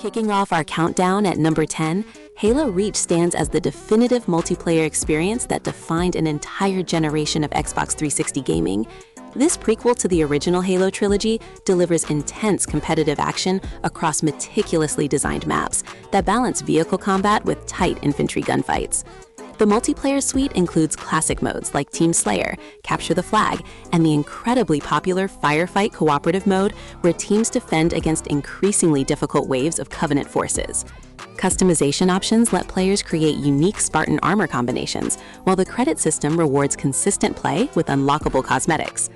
Kicking off our countdown at number 10, Halo Reach stands as the definitive multiplayer experience that defined an entire generation of Xbox 360 gaming. This prequel to the original Halo trilogy delivers intense competitive action across meticulously designed maps that balance vehicle combat with tight infantry gunfights. The multiplayer suite includes classic modes like Team Slayer, Capture the Flag, and the incredibly popular Firefight cooperative mode where teams defend against increasingly difficult waves of Covenant forces. Customization options let players create unique Spartan armor combinations, while the credit system rewards consistent play with unlockable cosmetics.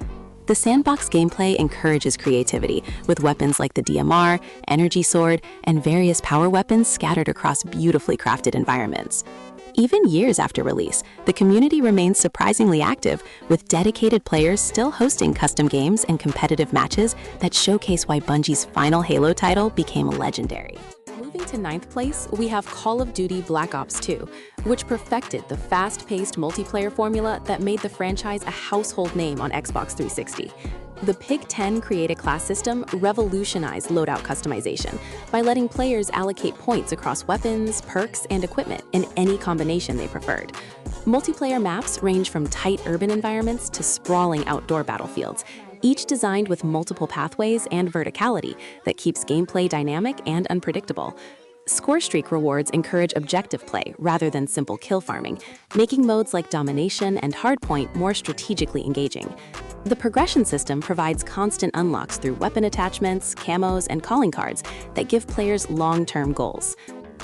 The sandbox gameplay encourages creativity, with weapons like the DMR, Energy Sword, and various power weapons scattered across beautifully crafted environments. Even years after release, the community remains surprisingly active, with dedicated players still hosting custom games and competitive matches that showcase why Bungie's final Halo title became legendary. Moving to 9th place, we have Call of Duty Black Ops 2, which perfected the fast-paced multiplayer formula that made the franchise a household name on Xbox 360. The PIG-10 Create Class system revolutionized loadout customization by letting players allocate points across weapons, perks, and equipment in any combination they preferred. Multiplayer maps range from tight urban environments to sprawling outdoor battlefields, each designed with multiple pathways and verticality that keeps gameplay dynamic and unpredictable. Score streak rewards encourage objective play rather than simple kill farming, making modes like Domination and Hardpoint more strategically engaging. The progression system provides constant unlocks through weapon attachments, camos, and calling cards that give players long-term goals.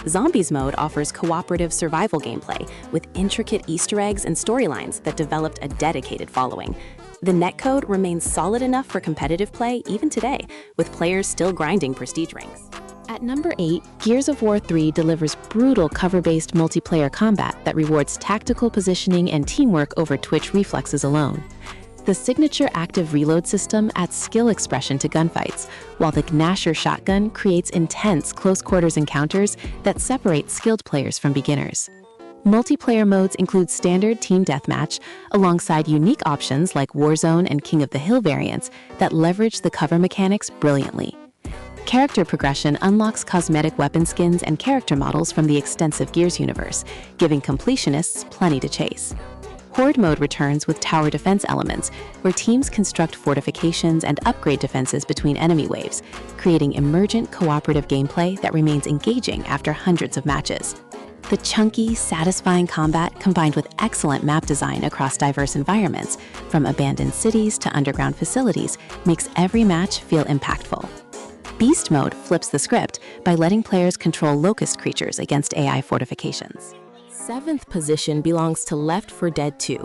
Zombies mode offers cooperative survival gameplay with intricate Easter eggs and storylines that developed a dedicated following. The netcode remains solid enough for competitive play even today, with players still grinding prestige ranks. At number 8, Gears of War 3 delivers brutal cover-based multiplayer combat that rewards tactical positioning and teamwork over twitch reflexes alone. The signature active reload system adds skill expression to gunfights, while the Gnasher shotgun creates intense close-quarters encounters that separate skilled players from beginners. Multiplayer modes include standard team deathmatch, alongside unique options like Warzone and King of the Hill variants that leverage the cover mechanics brilliantly. Character progression unlocks cosmetic weapon skins and character models from the extensive Gears universe, giving completionists plenty to chase. Horde mode returns with tower defense elements, where teams construct fortifications and upgrade defenses between enemy waves, creating emergent cooperative gameplay that remains engaging after hundreds of matches. The chunky, satisfying combat combined with excellent map design across diverse environments, from abandoned cities to underground facilities, makes every match feel impactful. Beast mode flips the script by letting players control locust creatures against AI fortifications. 7th position belongs to Left 4 Dead 2,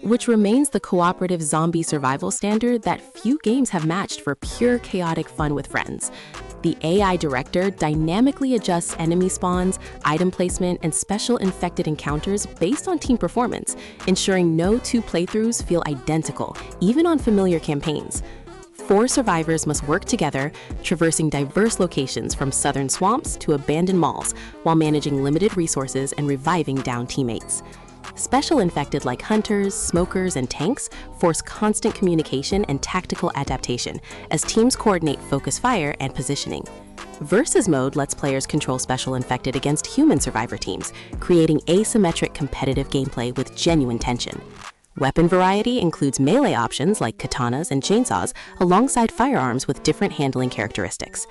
which remains the cooperative zombie survival standard that few games have matched for pure chaotic fun with friends. The AI director dynamically adjusts enemy spawns, item placement, and special infected encounters based on team performance, ensuring no two playthroughs feel identical, even on familiar campaigns. 4 survivors must work together, traversing diverse locations from southern swamps to abandoned malls, while managing limited resources and reviving downed teammates. Special infected like hunters, smokers, and tanks force constant communication and tactical adaptation as teams coordinate focus fire and positioning. Versus mode lets players control special infected against human survivor teams, creating asymmetric competitive gameplay with genuine tension. Weapon variety includes melee options like katanas and chainsaws, alongside firearms with different handling characteristics.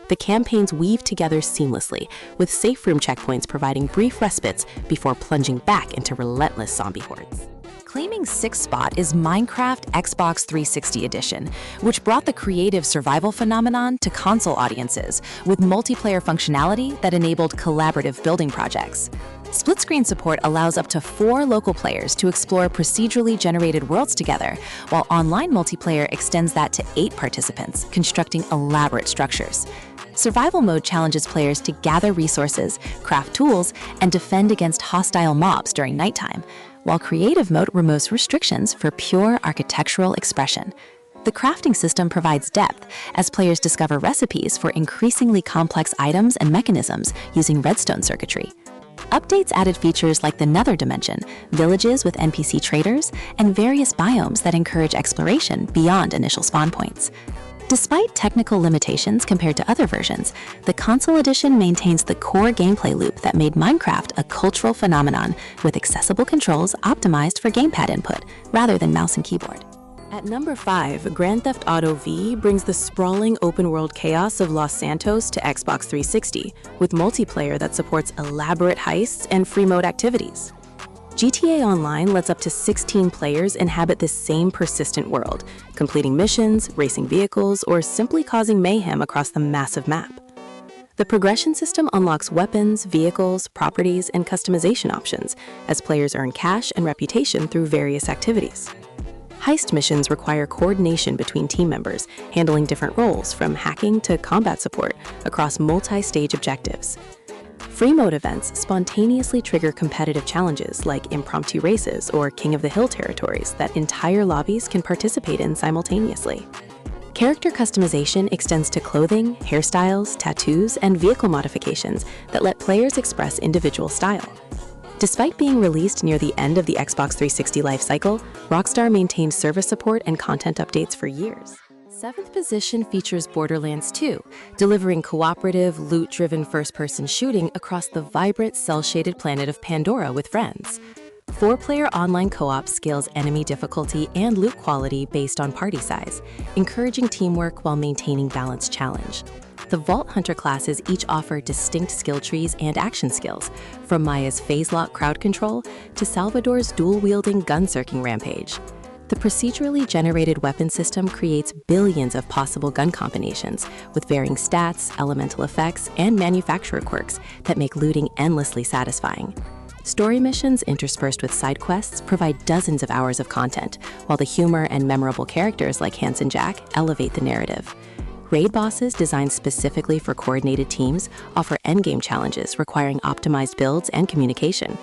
The campaigns weave together seamlessly, with safe room checkpoints providing brief respites before plunging back into relentless zombie hordes. Claiming 6th spot is Minecraft Xbox 360 Edition, which brought the creative survival phenomenon to console audiences with multiplayer functionality that enabled collaborative building projects. Split-screen support allows up to 4 local players to explore procedurally generated worlds together, while online multiplayer extends that to 8 participants, constructing elaborate structures. Survival mode challenges players to gather resources, craft tools, and defend against hostile mobs during nighttime, while creative mode removes restrictions for pure architectural expression. The crafting system provides depth as players discover recipes for increasingly complex items and mechanisms using redstone circuitry. Updates added features like the Nether Dimension, villages with NPC traders, and various biomes that encourage exploration beyond initial spawn points. Despite technical limitations compared to other versions, the console edition maintains the core gameplay loop that made Minecraft a cultural phenomenon, with accessible controls optimized for gamepad input rather than mouse and keyboard. At number 5, Grand Theft Auto V brings the sprawling open-world chaos of Los Santos to Xbox 360, with multiplayer that supports elaborate heists and free mode activities. GTA Online lets up to 16 players inhabit this same persistent world, completing missions, racing vehicles, or simply causing mayhem across the massive map. The progression system unlocks weapons, vehicles, properties, and customization options as players earn cash and reputation through various activities. Heist missions require coordination between team members, handling different roles from hacking to combat support across multi-stage objectives. Free mode events spontaneously trigger competitive challenges like impromptu races or King of the Hill territories that entire lobbies can participate in simultaneously. Character customization extends to clothing, hairstyles, tattoos, and vehicle modifications that let players express individual style. Despite being released near the end of the Xbox 360 life cycle, Rockstar maintained service support and content updates for years. 7th position features Borderlands 2, delivering cooperative, loot-driven first-person shooting across the vibrant, cel-shaded planet of Pandora with friends. 4-player online co-op scales enemy difficulty and loot quality based on party size, encouraging teamwork while maintaining balanced challenge. The Vault Hunter classes each offer distinct skill trees and action skills, from Maya's phase-lock crowd control to Salvador's dual-wielding gun-circing rampage. The procedurally generated weapon system creates billions of possible gun combinations with varying stats, elemental effects, and manufacturer quirks that make looting endlessly satisfying. Story missions interspersed with side quests provide dozens of hours of content, while the humor and memorable characters like Hanson Jack elevate the narrative. Raid bosses designed specifically for coordinated teams offer endgame challenges requiring optimized builds and communication.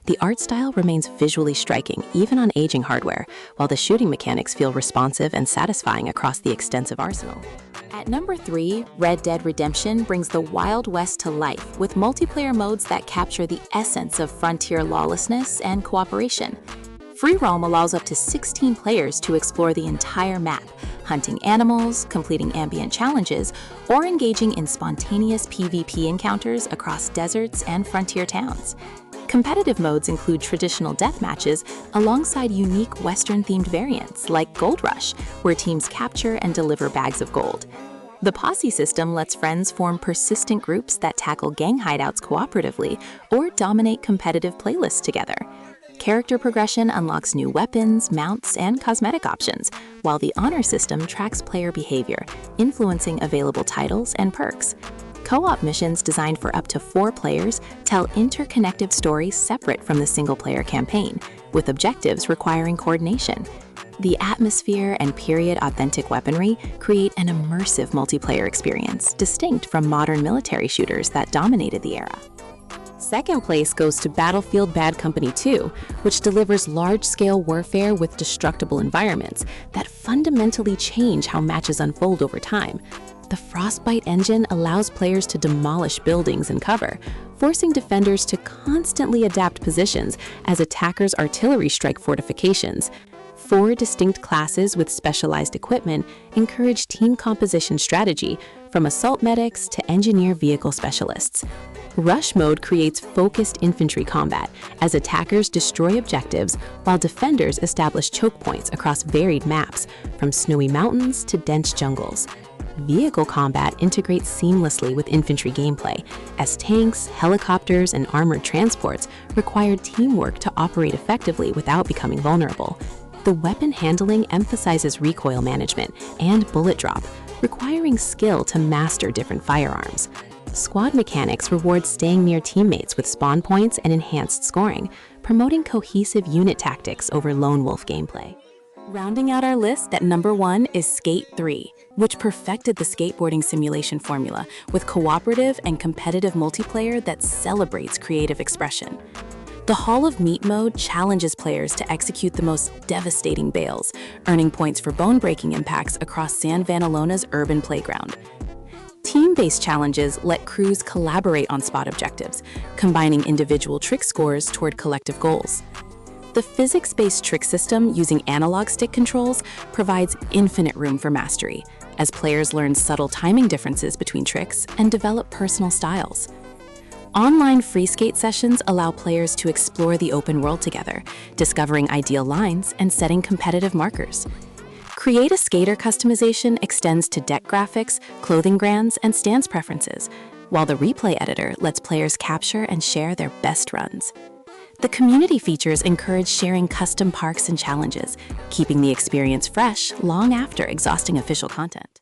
The art style remains visually striking even on aging hardware, while the shooting mechanics feel responsive and satisfying across the extensive arsenal. At number 3, Red Dead Redemption brings the Wild West to life with multiplayer modes that capture the essence of frontier lawlessness and cooperation. Free roam allows up to 16 players to explore the entire map, hunting animals, completing ambient challenges, or engaging in spontaneous PvP encounters across deserts and frontier towns. Competitive modes include traditional death matches alongside unique Western-themed variants like Gold Rush, where teams capture and deliver bags of gold. The Posse system lets friends form persistent groups that tackle gang hideouts cooperatively or dominate competitive playlists together. Character progression unlocks new weapons, mounts, and cosmetic options, while the honor system tracks player behavior, influencing available titles and perks. Co-op missions designed for up to 4 players tell interconnected stories separate from the single-player campaign, with objectives requiring coordination. The atmosphere and period-authentic weaponry create an immersive multiplayer experience, distinct from modern military shooters that dominated the era. Second place goes to Battlefield Bad Company 2, which delivers large-scale warfare with destructible environments that fundamentally change how matches unfold over time. The Frostbite engine allows players to demolish buildings and cover, forcing defenders to constantly adapt positions as attackers' artillery strike fortifications. 4 distinct classes with specialized equipment encourage team composition strategy, from assault medics to engineer vehicle specialists. Rush mode creates focused infantry combat as attackers destroy objectives while defenders establish choke points across varied maps, from snowy mountains to dense jungles. Vehicle combat integrates seamlessly with infantry gameplay, as tanks, helicopters, and armored transports require teamwork to operate effectively without becoming vulnerable. The weapon handling emphasizes recoil management and bullet drop, requiring skill to master different firearms. Squad mechanics reward staying near teammates with spawn points and enhanced scoring, promoting cohesive unit tactics over lone wolf gameplay. Rounding out our list at number 1 is Skate 3, which perfected the skateboarding simulation formula with cooperative and competitive multiplayer that celebrates creative expression. The Hall of Meat mode challenges players to execute the most devastating bails, earning points for bone-breaking impacts across San Vanalona's urban playground. Team-based challenges let crews collaborate on spot objectives, combining individual trick scores toward collective goals. The physics-based trick system using analog stick controls provides infinite room for mastery, as players learn subtle timing differences between tricks and develop personal styles. Online free skate sessions allow players to explore the open world together, discovering ideal lines and setting competitive markers. Create a Skater customization extends to deck graphics, clothing brands, and stance preferences, while the replay editor lets players capture and share their best runs. The community features encourage sharing custom parks and challenges, keeping the experience fresh long after exhausting official content.